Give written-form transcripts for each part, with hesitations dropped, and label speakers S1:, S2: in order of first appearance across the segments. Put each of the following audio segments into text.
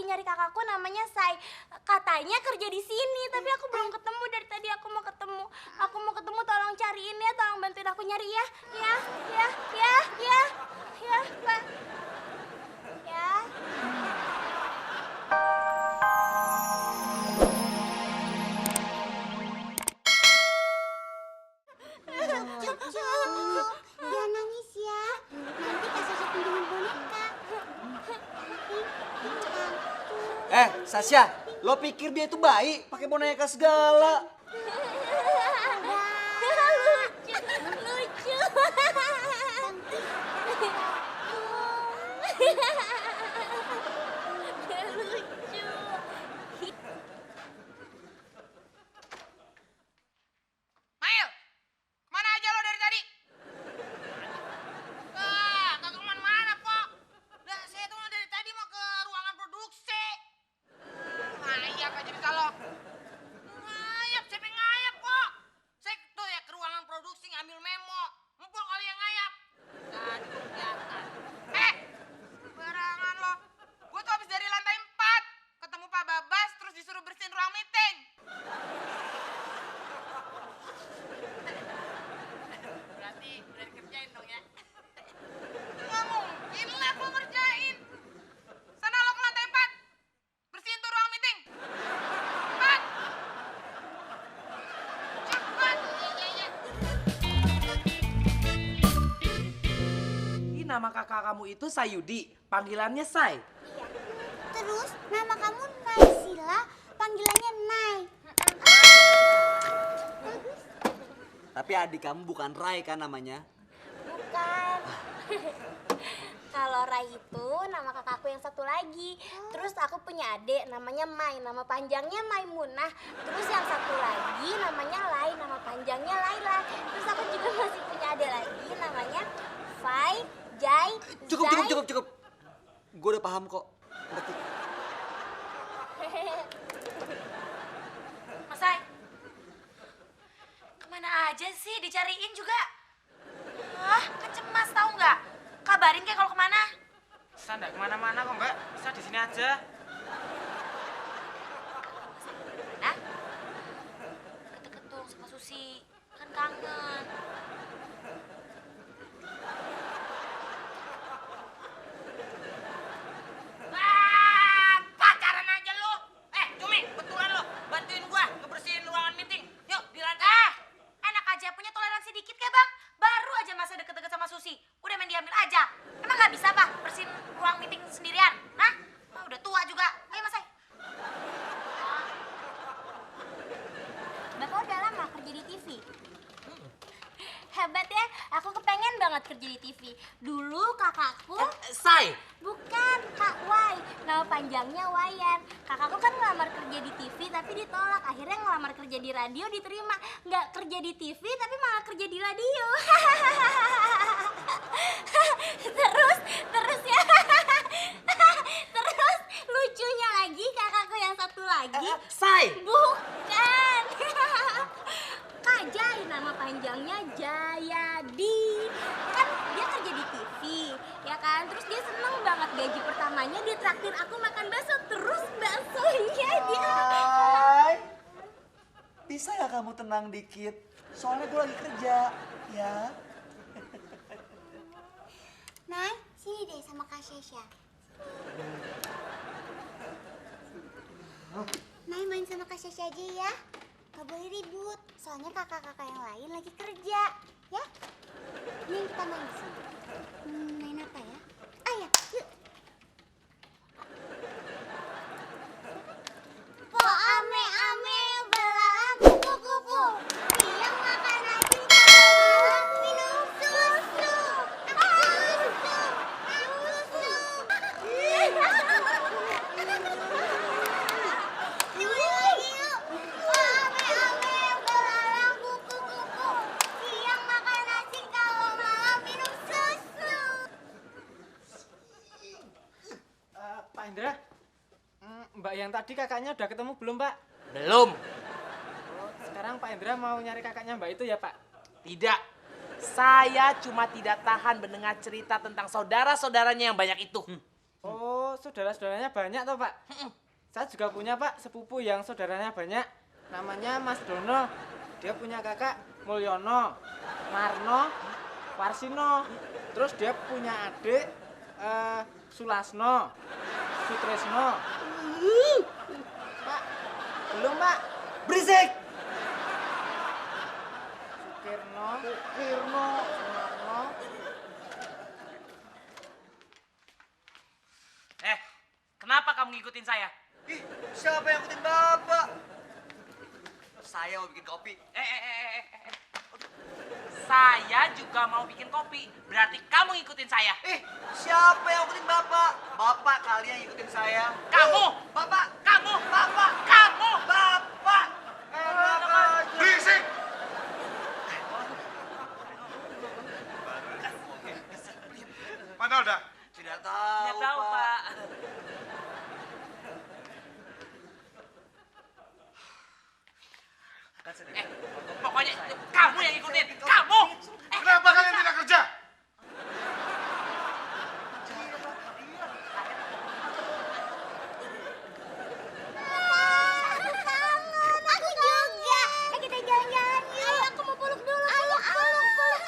S1: nyari kakakku namanya Sai. Katanya kerja di sini, tapi aku belum ketemu. Dari tadi aku mau ketemu. Aku mau ketemu, tolong cariin ya, tolong bantuin aku nyari ya. Ya, Pak. Ya.
S2: Cucu, jangan nangis ya. Nanti Kak Sasha pinjemin boneka.
S3: Sasha, lo pikir dia itu baik pakai boneka segala?
S1: Lucu.
S4: Mail, kemana aja lo dari tadi? Kagak kemana-mana, Pok. Lah, saya tuh dari tadi mau ke ruangan produksi. Ngayap aja bisa lo. Ngayap, siapa yang ngayap, Pok? Saya tuh ya ke ruangan produksi ngambil memo. Empok kali yang ngayap. Tadi tuh kelihatan. Barangan lo. Gue tuh habis dari lantai 4. Ketemu Pak Babas, terus disuruh bersihin ruang meeting. Berarti udah dikerjain dong ya? Nggak mungkin lah gue ngerjain. Sana lo ke lantai 4. Bersihin tuh ruang meeting. Cepat. Cepat. Iya.
S5: Ini nama kakak kamu itu Sayudi, panggilannya Say.
S2: Iya. Terus nama kamu Naysila, panggilannya Nay. Bagus.
S3: Tapi adik kamu bukan Rai kan namanya?
S1: Bukan. Kalau Rai itu nama kakakku yang satu lagi. Terus aku punya adik namanya Mai, nama panjangnya Maimunah. Terus yang satu lagi namanya Lai, nama panjangnya Laila. Terus aku juga masih punya adik lagi namanya Fai, Jai, Zai.
S3: Cukup. Gue udah paham kok. Ngerti.
S4: Mas Sai. Kemana aja sih dicariin juga? Kan cemas tahu nggak? Kabarin kayak kalau kemana.
S6: Bisa enggak kemana-mana kok Mbak, bisa di sini aja.
S4: Nah, ketuk-ketuk sama Susi, kan kangen. Pacaran aja lu. Cumi, betulan lu, bantuin gua ngebersihin ruangan meeting. Yuk, di lantai. Enak aja, punya toleransi dikit kayak Bang. Baru aja masa deket-deket sama Susi, udah main diambil aja. Emang nggak bisa Pak bersihin ruang meeting sendirian? Hah? Udah tua juga. Ayo Mas Sai.
S1: Bapak udah lama kerja di TV. Hebat ya, aku kepengen banget kerja di TV. Dulu kakakku,
S5: Say,
S1: bukan Kak Wai, nama panjangnya Wayan. Kakakku kan ngelamar kerja di TV tapi ditolak. Akhirnya ngelamar kerja di radio diterima. Nggak kerja di TV tapi malah kerja di radio. terus ya. Terus lucunya lagi kakakku yang satu lagi.
S5: Say.
S1: Bukan. Kak Jai, nama panjangnya Jayadi. Kan dia kerja di TV, ya kan? Terus dia seneng banget gaji pertamanya dia traktir aku makan bakso. Terus baksonya dia.
S3: Hai. Bisa ya kamu tenang dikit? Soalnya gue lagi kerja, ya.
S2: Nay, sini deh sama Kak Sasha. Nay main sama Kak Sasha aja ya. Gak boleh ribut, soalnya kakak-kakak yang lain lagi kerja, ya? Ini kita main di sini. Main apa ya? Ayo, yuk. Po ame-ame belalang kupu-kupu. Siang makan nasi, kalau malam minum susu. Yuk lagi yuk. Po ame-ame belalang kupu-kupu. Siang makan nasi, kalau malam minum susu.
S6: Pak Indra, Mbak yang tadi kakaknya udah ketemu belum Pak?
S5: Belum.
S6: Sekarang Pak Indra mau nyari kakaknya Mbak itu ya Pak?
S5: Tidak. Saya cuma tidak tahan mendengar cerita tentang saudara-saudaranya yang banyak itu.
S6: Oh, saudara-saudaranya banyak toh, Pak? Saya juga punya, Pak, sepupu yang saudaranya banyak. Namanya Mas Dono. Dia punya kakak Mulyono, Marno, Warsino. Terus dia punya adik Sulasno, Sutresno. Pak, belum, Pak.
S3: Berisik!
S6: Sukirno, Sumarno.
S5: Kenapa kamu ngikutin saya?
S3: Ih, siapa yang ngikutin Bapak? Saya mau bikin kopi.
S5: Saya juga mau bikin kopi. Berarti kamu ngikutin saya.
S3: Siapa yang ngikutin Bapak? Bapak kali yang ngikutin saya.
S5: Kamu!
S3: Bapak!
S5: Kamu!
S3: Bapak!
S5: Kamu!
S3: Bapak! Enak aja.
S7: Berisik! Mana udah?
S3: Tidak tahu,
S5: Nggak tahu, Pak. Pokoknya kamu yang ngikutin. Kamu!
S7: Kenapa kalian tidak kerja?
S2: Aku kangen, aku juga. Kita jalan-jalan yuk. Ayo, aku mau peluk dulu. Ayo, peluk.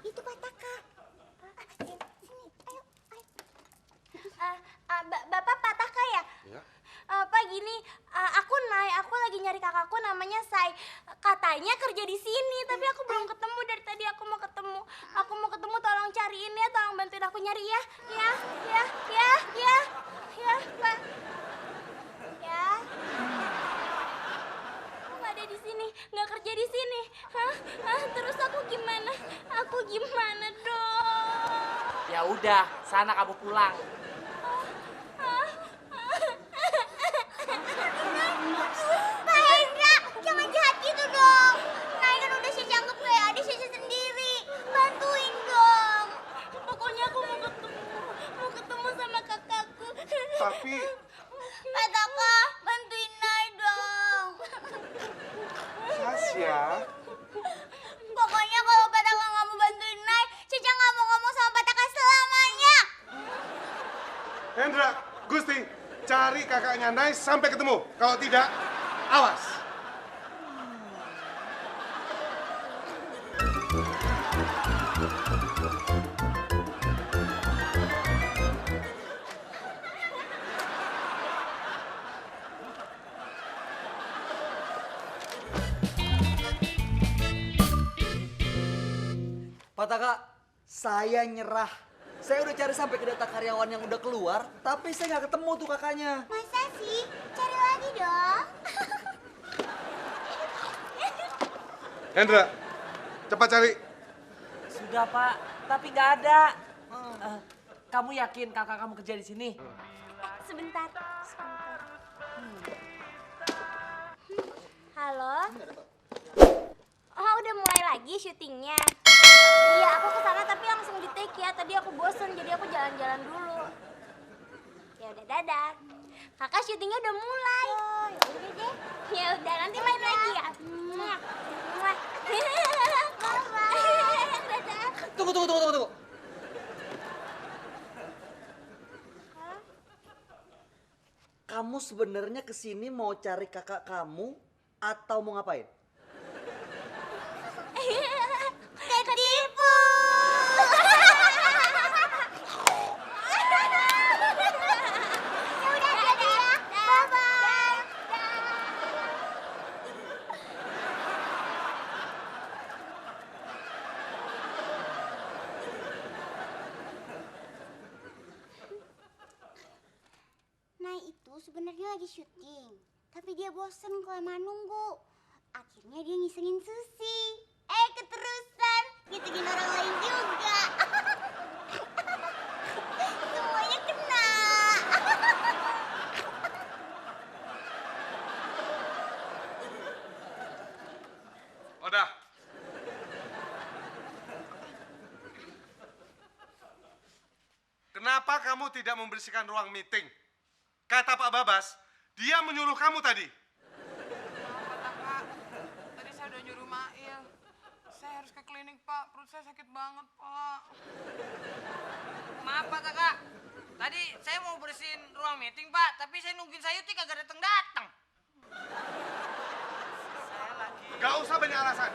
S2: Itu Pataka. Sini, ayo.
S1: Bapak Pataka ya?
S7: Ya.
S1: Pak gini, aku lagi nyari kakakku namanya Sai. Katanya kerja di sini, tapi aku belum ketemu dari tadi. Aku mau ketemu, tolong cariin ya, tolong bantuin aku nyari ya, Pak. Ya. Aku nggak ada di sini, nggak kerja di sini. Terus aku gimana? Dong?
S5: Ya udah, sana kamu pulang.
S2: Pak Hendra, jangan jahat gitu dong. Nay kan udah saya anggap kayak adik saya sendiri. Bantuin dong.
S1: Pokoknya aku mau ketemu sama kakakku.
S7: Tapi
S2: Pataka, bantuin Nay dong.
S7: Tasya,
S2: Pokoknya kalau Pataka nggak mau bantuin Nay, Cica nggak mau ngomong sama Pataka selamanya.
S7: Hendra, Gusti, cari kakaknya Nai sampai ketemu. Kalau tidak, awas.
S3: Pataka, saya nyerah. Saya udah cari sampai ke data karyawan yang udah keluar, tapi saya nggak ketemu tuh kakaknya.
S2: Masa sih? Cari lagi dong.
S7: Hendra, cepat cari.
S5: Sudah, Pak, tapi nggak ada. Kamu yakin kakak kamu kerja di sini?
S1: Sebentar. Halo? Oh, udah mulai lagi syutingnya. Iya, aku kesana tapi langsung di take ya. Tadi aku bosen, jadi aku jalan-jalan dulu. Ya udah, dadah. Kakak syutingnya udah mulai.
S2: Oh, ya udah deh.
S1: Ya udah, nanti main lagi ya. Muah. Dadah.
S3: Tunggu. Kamu sebenarnya kesini mau cari kakak kamu atau mau ngapain?
S2: Ketipu. Ya udah, dadah ya. Bye-bye. Nah itu sebenarnya lagi syuting, tapi dia bosen kelamaan nunggu. Akhirnya dia ngisengin Susi. Keterusan ngitungin orang lain juga. Semuanya kena.
S7: Udah. Kenapa kamu tidak membersihkan ruang meeting? Kata Pak Babas, dia menyuruh kamu tadi.
S4: Pak, tadi saya udah nyuruh Mail. Saya harus ke klinik, Pak. perut saya sakit banget, Pak. Maaf, Pak Kakak. Tadi saya mau bersihin ruang meeting, Pak, tapi saya nungguin Sayuti kagak datang-datang.
S6: Saya lagi.
S7: Gak usah banyak alasan.